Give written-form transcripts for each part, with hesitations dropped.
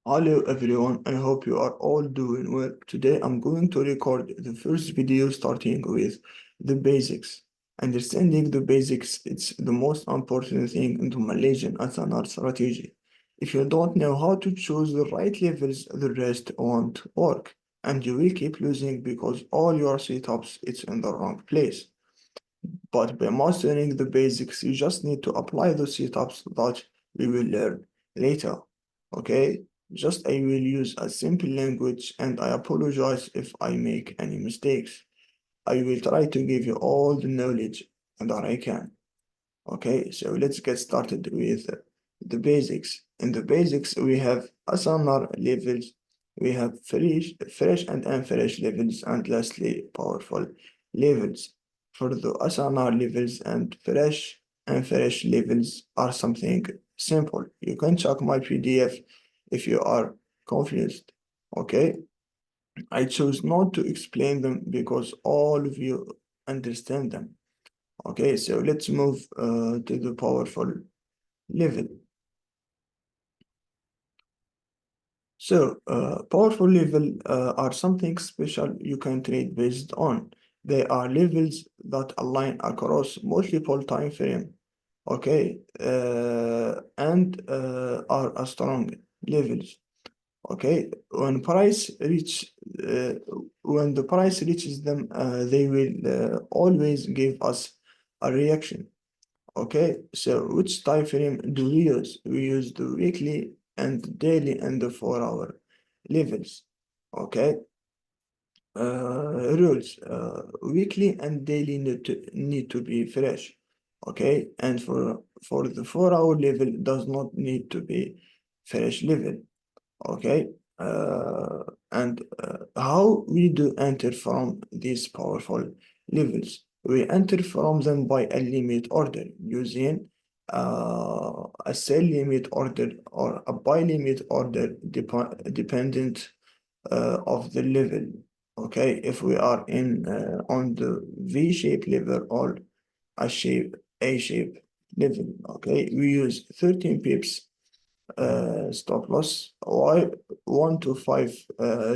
Hello everyone, I hope you are all doing well. Today I'm going to record the first video starting with the basics. Understanding the basics is the most important thing in Malaysian SNR strategy. If you don't know how to choose the right levels, the rest won't work. And you will keep losing because all your setups is in the wrong place. But by mastering the basics, you just need to apply the setups that we will learn later. Okay? Just I will use a simple language and I apologize if I make any mistakes. I will try to give you all the knowledge that I can. Okay, so let's get started with the basics. In the basics, we have SNR levels, we have fresh and unfresh levels, and lastly, powerful levels. For the SNR levels and unfresh levels are something simple. You can check my PDF if you are confused. Okay, I chose not to explain them because all of you understand them. Okay, so let's move to the powerful level. So, powerful level are something special you can trade based on. They are levels that align across multiple time frame. Okay, and are a strong levels. Okay, uh, when the price reaches them, they will always give us a reaction. Okay, so which time frame do we use? We use the weekly and daily and the 4 hour levels. Okay, rules. Weekly and daily need to be fresh. Okay, and for the 4 hour level does not need to be fresh level. Okay, and how we do enter from these powerful levels? We enter from them by a limit order using a sell limit order or a buy limit order dependent of the level. Okay, if we are in on the V-shape level or A-shape level, okay, we use 13 pips stop loss, why 1 to 5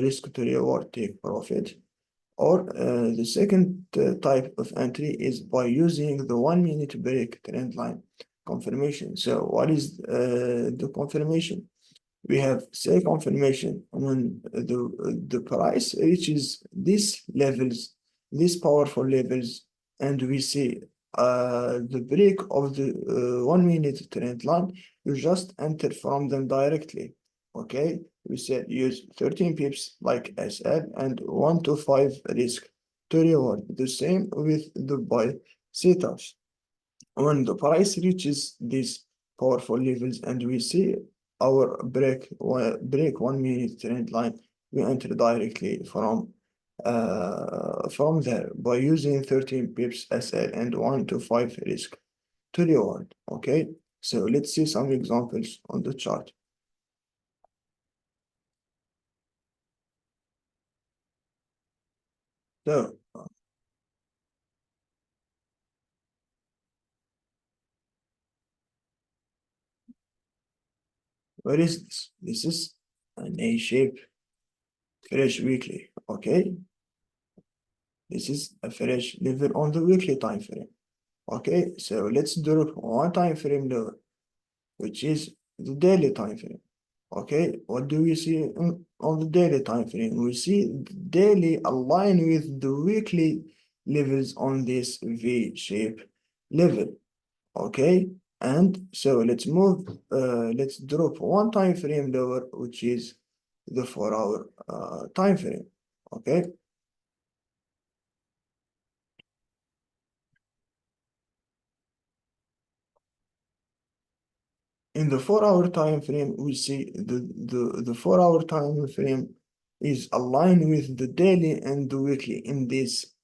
risk to reward take profit. Or the second type of entry is by using the 1 minute break trend line confirmation. So what is the confirmation? We have say confirmation when the price reaches these levels, these powerful levels, and we see the break of the 1 minute trend line, you just enter from them directly. Okay, we said use 13 pips like SL and 1 to 5 risk to reward. The same with the buy setups. When the price reaches these powerful levels and we see our break 1 minute trend line, we enter directly from there by using 13 pips SL and 1 to 5 risk to reward. Okay, so let's see some examples on the chart. So what is this? This is an A shape fresh weekly. Okay, this is a fresh level on the weekly time frame. Okay, so let's do one time frame lower, which is the daily time frame. Okay, what do we see on the daily time frame? We see the daily align with the weekly levels on this V-shape level. Okay, and so let's drop one time frame lower, which is the 4 hour time frame. Okay. In the 4 hour time frame, we see the 4 hour time frame is aligned with the daily and the weekly in this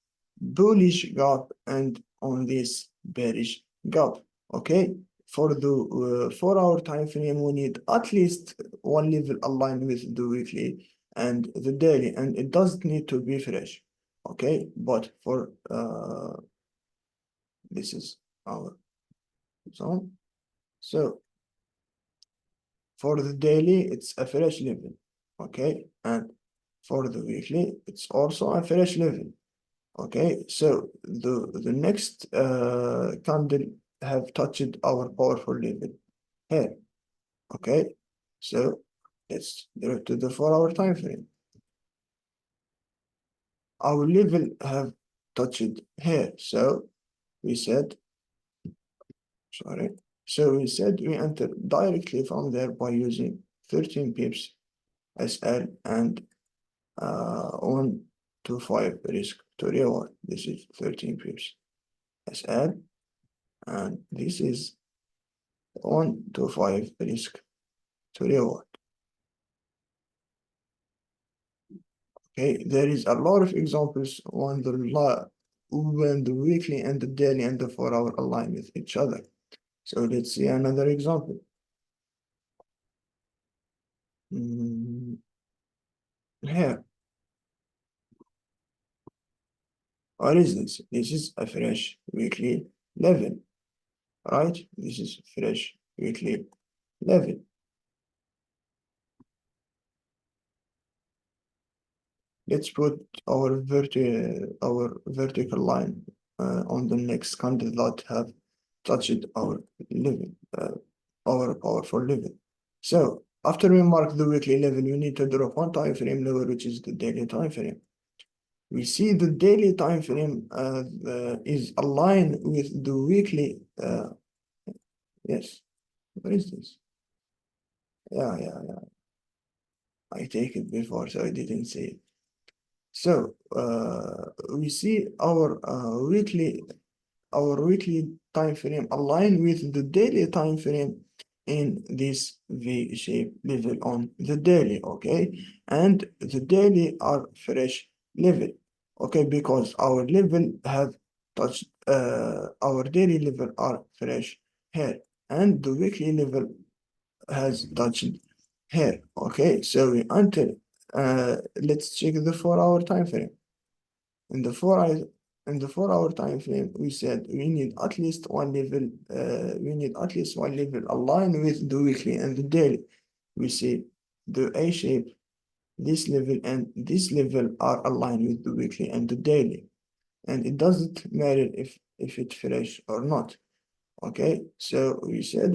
bullish gap and on this bearish gap. Okay, for the 4 hour time frame, we need at least one level aligned with the weekly and the daily, and it doesn't need to be fresh. Okay, but for this is our zone. So for the daily, it's a fresh level, okay? And for the weekly, it's also a fresh level, okay? So the next candle have touched our powerful level here, okay? So let's go to the 4-hour time frame. Our level have touched here, so we said, sorry, so we said we enter directly from there by using 13 pips SL and 1 to 5 risk to reward. This is 13 pips SL and this is 1 to 5 risk to reward. Okay, there is a lot of examples when the weekly and the daily and the 4-hour align with each other. So let's see another example. Here, what is this? This is a fresh weekly level, right? This is fresh weekly level. Let's put our vertical line on the next candle that have touched our level, our powerful level. So after we mark the weekly level, we need to drop one time frame lower, which is the daily time frame. We see the daily time frame is aligned with the weekly. Yes, what is this? Yeah, I take it before, so I didn't see it. So we see our weekly time frame align with the daily time frame in this V-shaped level on the daily, okay? And the daily are fresh level, okay? Because our level have touched, our daily level are fresh here, and the weekly level has touched here, okay? So we enter, let's check the 4-hour time frame. In the 4-hour time frame, we said we need at least one level, aligned with the weekly and the daily. We see the A shape, this level and this level are aligned with the weekly and the daily. And it doesn't matter if it's fresh or not. Okay, so we said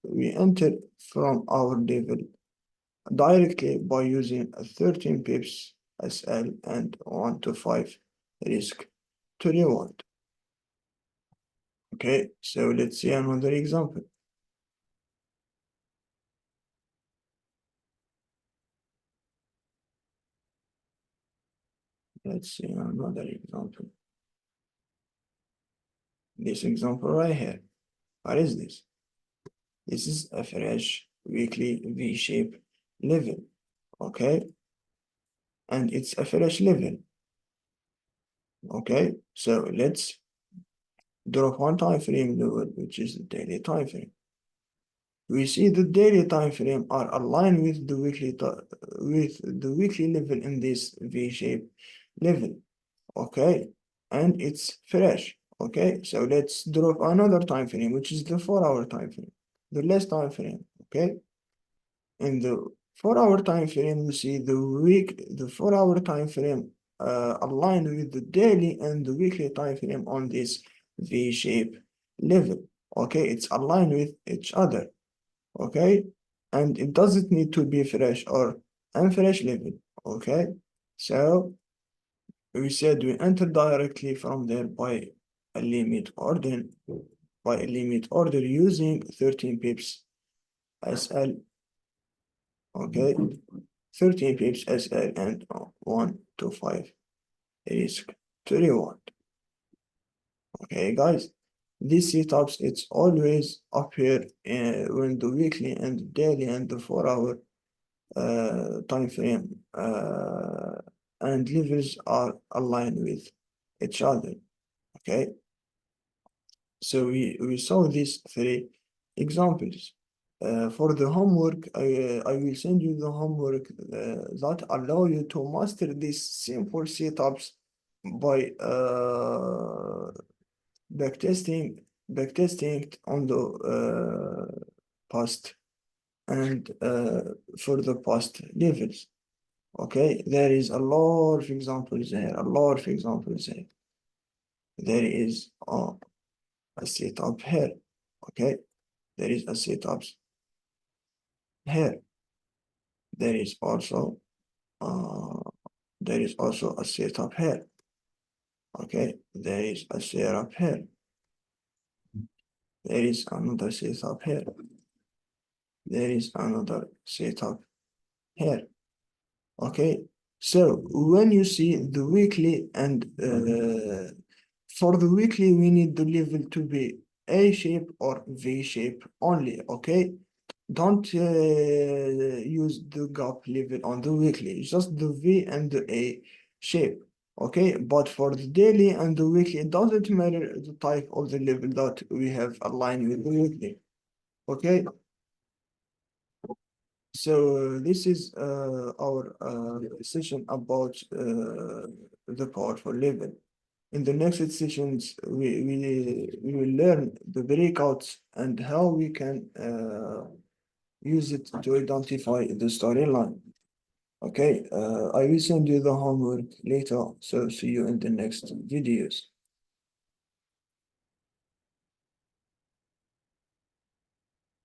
we enter from our level directly by using a 13 pips SL and 1 to 5 risk to reward. Okay, so let's see another example. Let's see another example. This example right here. What is this? This is a fresh weekly V-shape level. Okay, and it's a fresh level. Okay, so let's drop one time frame level, which is the daily time frame. We see the daily time frame are aligned with the weekly level in this V-shape level. Okay, and it's fresh. Okay, so let's drop another time frame, which is the 4-hour time frame, the last time frame. Okay, in the 4-hour time frame, we see the 4-hour time frame aligned with the daily and the weekly time frame on this V-shape level. Okay, it's aligned with each other. Okay, and it doesn't need to be fresh or unfresh level. Okay, so we said we enter directly from there by a limit order using 13 pips SL. Okay, 13 pips SL and 1 to 5 risk to reward. Okay, guys, these setups, it's always up here when the weekly and the daily and the 4-hour time frame and levels are aligned with each other. Okay, so we saw these 3 examples. For the homework, I will send you the homework that allow you to master these simple setups by backtesting on the past and for the past levels. Okay, there is a lot of examples here, a lot of examples here. There is a setup here. Okay, there is a setup here. There is also uh, a setup here. Okay, there is a setup here. There is another setup here. There is another setup here. Okay, so when you see the weekly and for the weekly, we need the level to be A shape or V shape only. Okay, don't use the gap level on the weekly, just the V and the A shape. Okay, but for the daily and the weekly, it doesn't matter the type of the level that we have aligned with the weekly. Okay, so this is our session about the powerful level. In the next sessions, we will learn the breakouts and how we can use it to identify the storyline. Okay, I will send you the homework later, so see you in the next videos.